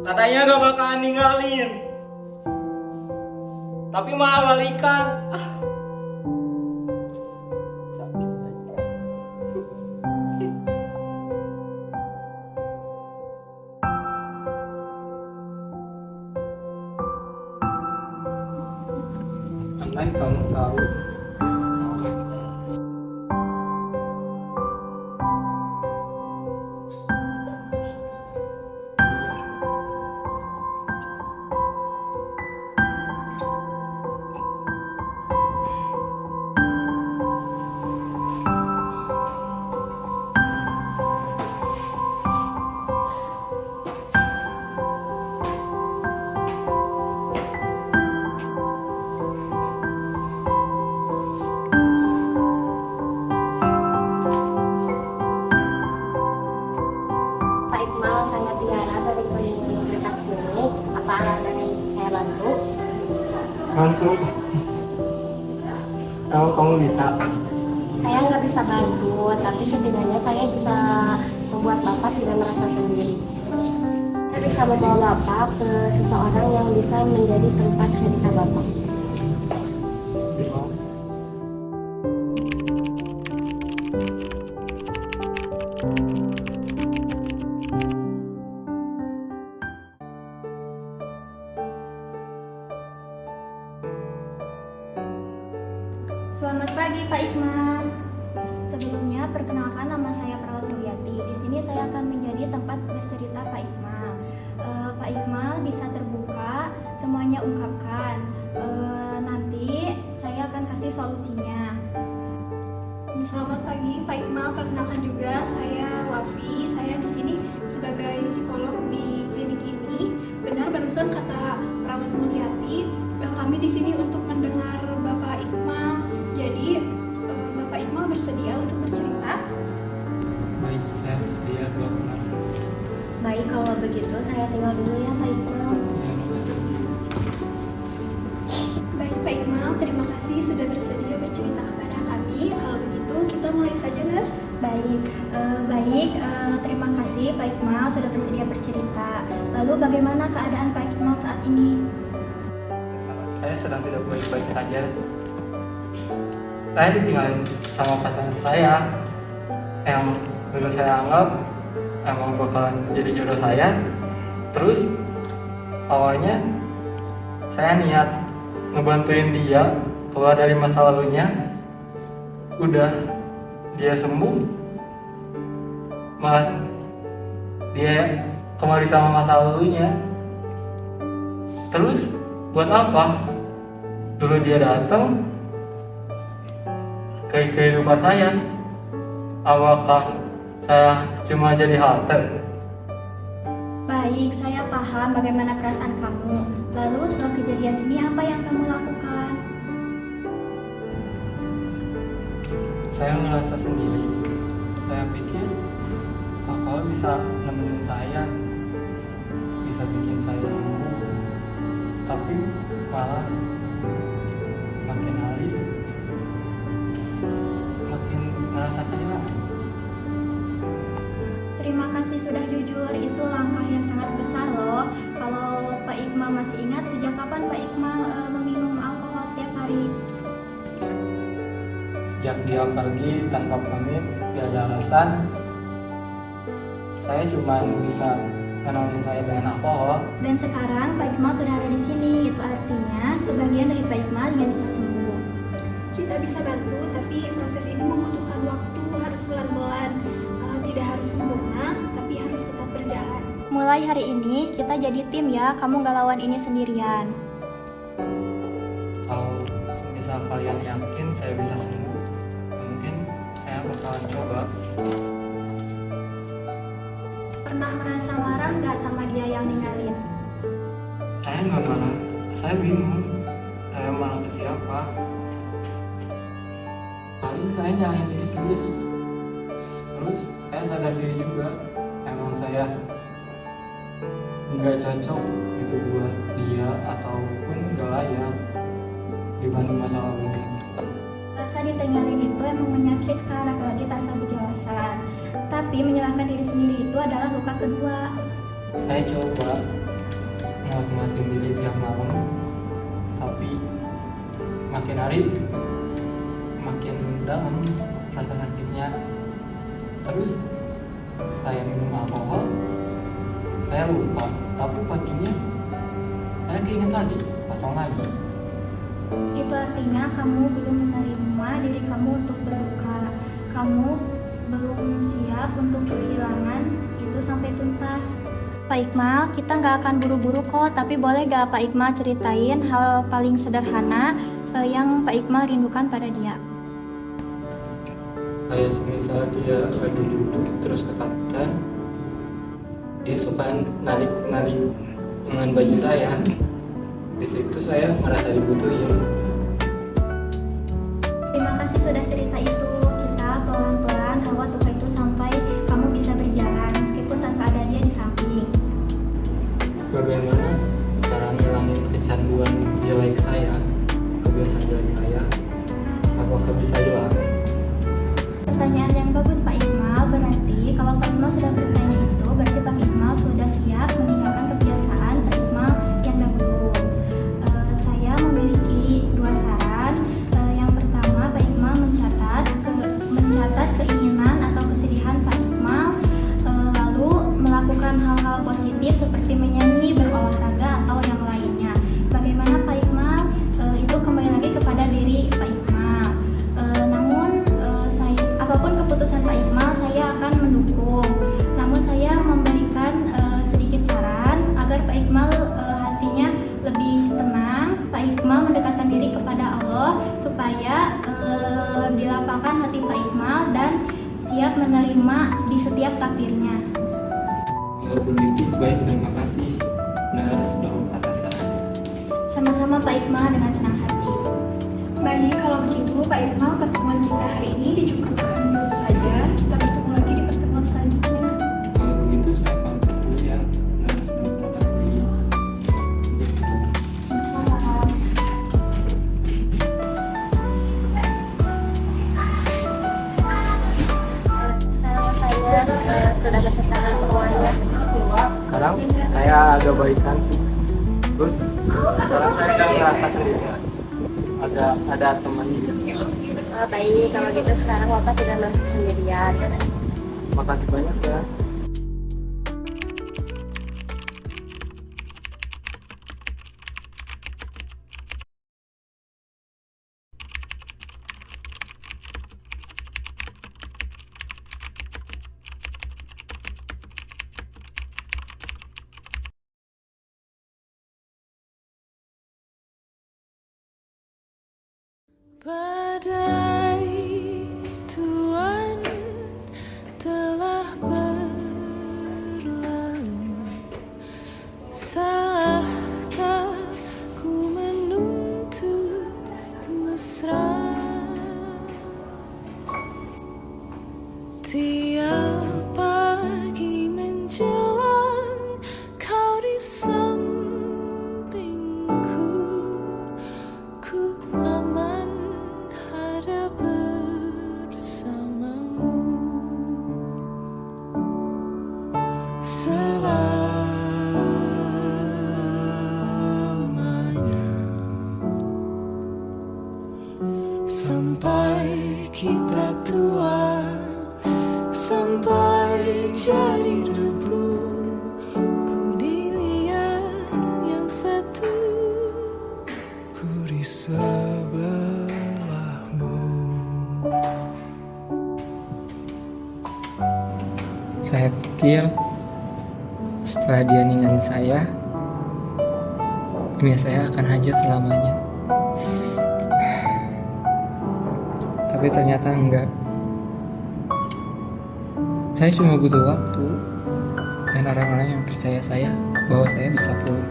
Katanya gak bakalan ninggalin, tapi malah balikan. Sakit aja. Andai kamu tahu, Pak Iqbal, saya Tiara dari Universitas ini. Apa ada yang bisa saya bantu? bantu. Kalau kamu bisa, Saya nggak bisa bantu, tapi setidaknya saya bisa membuat Bapak tidak merasa sendiri. Saya bisa membawa Bapak ke seseorang yang bisa menjadi tempat cerita Bapak. Selamat pagi Pak Iqmal. Sebelumnya perkenalkan, nama saya Perawat Mulyati. Di sini saya akan menjadi tempat bercerita Pak Iqmal. Pak Iqmal bisa terbuka, semuanya ungkapkan. Nanti saya akan kasih solusinya. Selamat pagi Pak Iqmal, perkenalkan juga saya Wafi. Saya di sini sebagai psikolog di klinik ini. Benar barusan kata Perawat Mulyati, kami di sini untuk mendengar Bapak Iqmal. Jadi Bapak Iqmal bersedia untuk bercerita? baik, saya bersedia 2 bulan. Baik, kalau begitu saya tinggal dulu ya Pak Iqbal. Baik Pak Iqmal, terima kasih sudah bersedia bercerita kepada kami. Kalau begitu kita mulai saja, Nurse. Terima kasih Pak Iqmal sudah bersedia bercerita. Lalu bagaimana keadaan Pak Iqmal saat ini? Saya sedang tidak baik-baik saja. Saya ditinggalin sama pasangan saya yang dulu saya anggap emang bakalan jadi jodoh saya. Terus awalnya saya niat ngebantuin dia keluar dari masa lalunya. Udah dia sembuh, malah dia kembali sama masa lalunya. Terus buat apa? Dulu dia datang ke kehidupan saya. Apakah saya cuma jadi halte? Baik, saya paham bagaimana perasaan kamu. Lalu setelah kejadian ini apa yang kamu lakukan? Saya ngerasa sendiri. Saya pikir kalau bisa nemenin saya, bisa bikin saya sembuh. Tapi malah makin hari makin merasa kehilangan. Terima kasih sudah jujur, itu langkah yang sangat besar loh. Kalau Pak Iqmal masih ingat, sejak kapan Pak Iqmal meminum alkohol setiap hari? Sejak dia pergi tanpa pamit, gak ada alasan, saya cuma bisa menonton saya dengan alkohol. Dan sekarang Pak Iqmal sudah ada di sini, itu artinya sebagian dari Pak Iqmal ingin cepat sembuh. Kita bisa bantu, tapi proses ini membutuhkan waktu, harus pelan-pelan. Tidak harus sempurna, tapi harus tetap berjalan. Mulai hari ini kita jadi tim ya, kamu gak lawan ini sendirian. Kalau misal kalian yakin saya bisa sembuh, mungkin saya bakalan coba. Pernah merasa marah gak sama dia yang ninggalin? Saya nggak marah, saya bingung. Saya marah ke siapa? Paling saya nyalahin diri sendiri. Terus saya sadar diri juga, emang saya nggak cocok gitu buat dia ataupun nggak layak dibanding masa lalunya. Rasa ditinggalin itu emang menyakitkan, apalagi tanpa kejelasan. Tapi menyalahkan diri sendiri itu adalah luka kedua. Saya coba, nyemangatin diri tiap malam, tapi makin hari makin dalam rasa sakitnya. Terus saya minum alkohol, saya lupa, tapi paginya saya keinget lagi, kosong lagi. Itu artinya kamu belum menerima diri kamu untuk berduka. Kamu belum siap untuk kehilangan itu sampai tuntas. Pak Iqmal, kita nggak akan buru-buru kok, tapi boleh nggak Pak Iqmal ceritain hal paling sederhana yang Pak Iqmal rindukan pada dia? Kayak semisal dia lagi duduk terus ketakutan, dia suka narik dengan baju saya. Di situ saya merasa dibutuhin. Terima kasih sudah cerita itu. Kita pelan-pelan rawat luka itu sampai kamu bisa berjalan meskipun tanpa ada dia di samping. Bagaimana cara ngilangin kecanduan jelek saya, kebiasaan jelek saya? Apakah bisa hilang? Pertanyaan yang bagus Pak Iqmal. Berarti kalau Pak Iqmal sudah bertanya itu, berarti Pak Iqmal sudah siap meninggalkan kebiasaan Pak Iqmal yang dahulu. Saya memiliki 2 saran. Yang pertama, Pak Iqmal mencatat keinginan atau kesedihan Pak Iqmal, lalu melakukan hal-hal positif seperti menyanyi, berolahraga atau yang lainnya. Bagaimana Pak Iqmal? Itu kembali lagi kepada diri Pak Iqmal. Apapun keputusan Pak Iqmal, saya akan mendukung. Namun saya memberikan sedikit saran agar Pak Iqmal hatinya lebih tenang. Pak Iqmal mendekatkan diri kepada Allah supaya dilapangkan hati Pak Iqmal dan siap menerima di setiap takdirnya. Kalau begitu baik, terima kasih sudah atas sarannya. Sama-sama Pak Iqmal, dengan senang hati. Baik, kalau begitu Pak Iqmal, pertemuan kita hari ini dicukupkan dulu saja. Kita bertemu lagi di pertemuan selanjutnya. Kalau begitu saya pamit dulu ya. Terima kasih. Sekarang saya sudah menceritakan semuanya. Sekarang saya agak baikan sih. Terus sekarang saya udah ngerasa sendirian. Ada teman juga. Baik, kalau gitu sekarang Bapak tidak merasa sendirian. Makasih banyak ya. Badai Tuhan telah berlalu. Salahkah ku menuntut mesra? Tiap pagi menjelang kau di sampingku, ku aman ada bersamamu. Selamanya sampai kita tua, sampai jadi debu, ku dilihat yang satu, ku di sebelahmu. Saya pikir setelah dia ninggalin saya, dunia saya akan hancur selamanya. Tapi ternyata enggak. Saya cuma butuh waktu dan orang-orang yang percaya saya bahwa saya bisa pulih.